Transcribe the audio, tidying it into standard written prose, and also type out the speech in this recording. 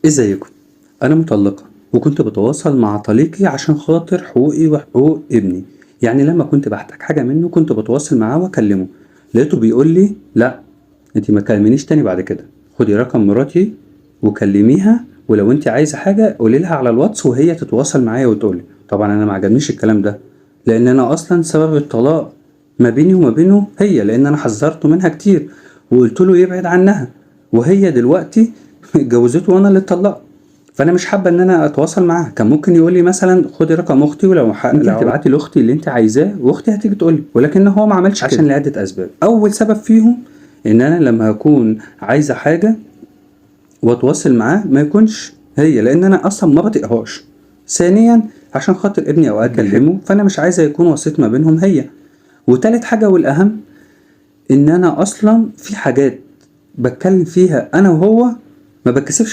ازيكم؟ انا مطلقة وكنت بتواصل مع طليقي عشان خاطر حقوقي وحقوق ابني. يعني لما كنت بحتاج حاجة منه كنت بتواصل معاه واكلمه، لقيته بيقول لي لا، انتي ما تكلمنيش تاني بعد كده، خدي رقم مراتي وكلميها، ولو انتي عايزة حاجة قولي لها على الواتس وهي تتواصل معايا وتقولي. طبعا انا ما عجبنيش الكلام ده، لان انا اصلا سبب الطلاق ما بيني وما بينه هي، لان انا حذرته منها كتير وقلت له يبعد عنها، وهي دلوقتي اتجوزته وانا اللي اتطلقت. فانا مش حابه ان انا اتواصل معاها. كان ممكن يقول لي مثلا خدي رقم اختي، ولو انت هتبعتي لاختي اللي انت عايزاه واختي هتيجي تقول لي، ولكن هو ما عملش عشان لعده اسباب. اول سبب فيهم ان انا لما اكون عايزه حاجه واتواصل معاه ما يكونش هي، لان انا اصلا ما بطيقهاش. ثانيا عشان خاطر ابني اوقات اكلمه، فانا مش عايزه يكون وسيط ما بينهم هي. وتالت حاجه والاهم، ان انا اصلا في حاجات بتكلم فيها انا وهو ما بتكسفش